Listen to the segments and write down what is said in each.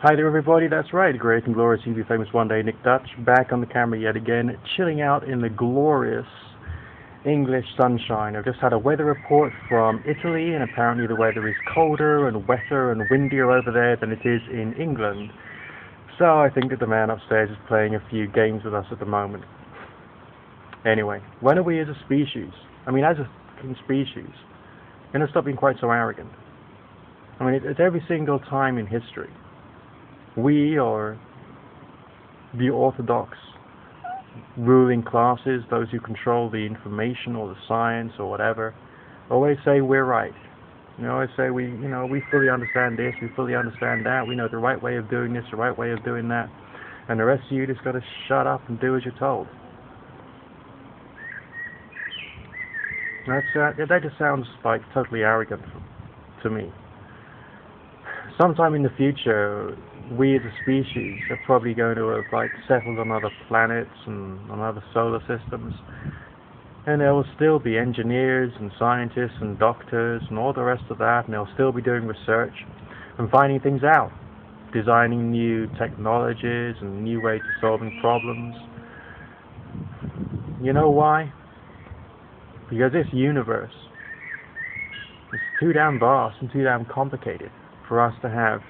Hi there everybody, that's right, great and glorious UV famous one day Nick Dutch, back on the camera yet again, chilling out in the glorious English sunshine. I've just had a weather report from Italy, and apparently the weather is colder and wetter and windier over there than it is in England. So I think that the man upstairs is playing a few games with us at the moment. Anyway, when are we as a species, as a fucking species, going to stop being quite so arrogant? It's every single time in history. We, or the orthodox ruling classes, those who control the information or the science or whatever, always say we're right. Always say we fully understand this, we fully understand that, we know the right way of doing this, the right way of doing that, and the rest of you just got to shut up and do as you're told. That just sounds like totally arrogant to me. Sometime in the future, we as a species are probably going to have settled on other planets and on other solar systems, and there will still be engineers and scientists and doctors and all the rest of that, and they'll still be doing research and finding things out, designing new technologies and new ways of solving problems. You know why? Because this universe is too damn vast and too damn complicated for us to have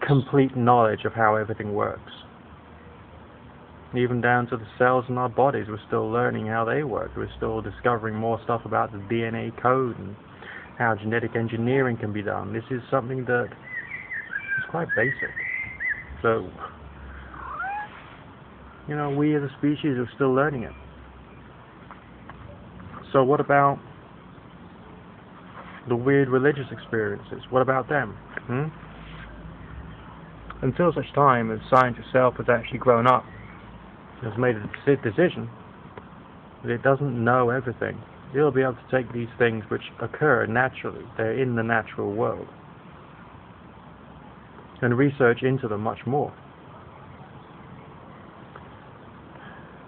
complete knowledge of how everything works. Even down to the cells in our bodies, we're still learning how they work. We're still discovering more stuff about the DNA code and how genetic engineering can be done. This is something that is quite basic. So, we as a species are still learning it. So what about the weird religious experiences? What about them? Until such time as science itself has actually grown up, has made a decision that it doesn't know everything, it'll be able to take these things which occur naturally, they're in the natural world, and research into them much more.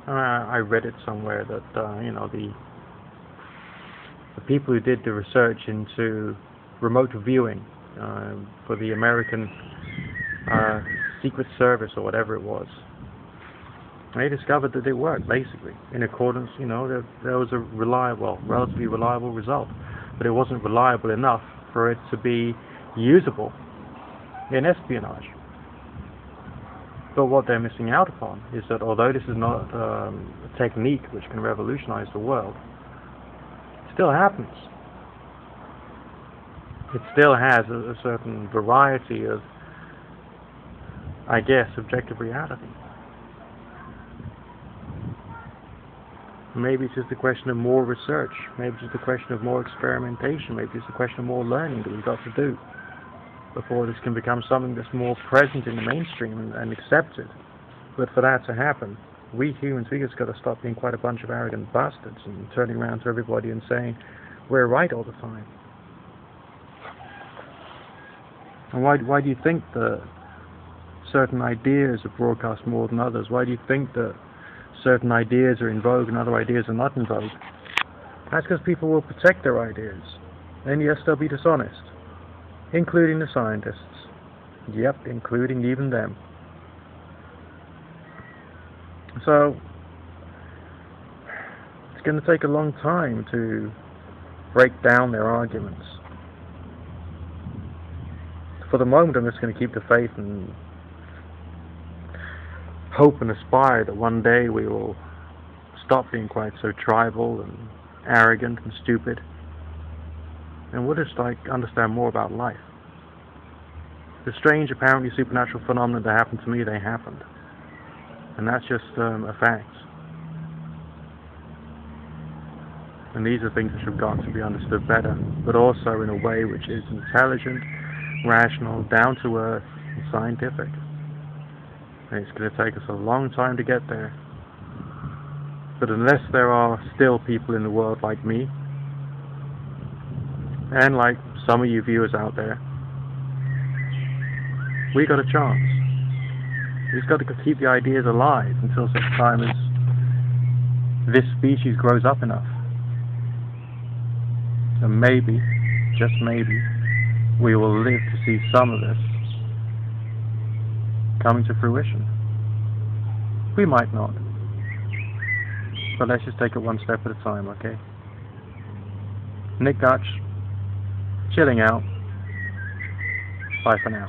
I read it somewhere that the people who did the research into remote viewing for the American Secret Service or whatever it was, they discovered that it worked basically in accordance. There was a relatively reliable result, but it wasn't reliable enough for it to be usable in espionage. But what they're missing out upon is that although this is not a technique which can revolutionize the world, it still happens. It still has a certain variety of, objective reality. Maybe it's just a question of more research, maybe it's just a question of more experimentation, maybe it's a question of more learning that we've got to do before this can become something that's more present in the mainstream and accepted. But for that to happen, we humans, we just got to stop being quite a bunch of arrogant bastards and turning around to everybody and saying we're right all the time. And why do you think that certain ideas are broadcast more than others? Why do you think that certain ideas are in vogue and other ideas are not in vogue? That's because people will protect their ideas. And yes, they'll be dishonest, including the scientists. Yep, including even them. So, it's going to take a long time to break down their arguments. For the moment, I'm just going to keep the faith and hope and aspire that one day we will stop being quite so tribal and arrogant and stupid, and we'll just understand more about life. The strange, apparently supernatural phenomena that happened to me, they happened, and that's just a fact. And these are things which have got to be understood better, but also in a way which is intelligent, rational, down to earth, and scientific. And it's going to take us a long time to get there. But unless there are still people in the world like me, and like some of you viewers out there, we got a chance. We've got to keep the ideas alive until such time as this species grows up enough. And maybe, just maybe, we will live to see some of this coming to fruition. We might not. But let's just take it one step at a time, okay? Nick Dutch, chilling out. Bye for now.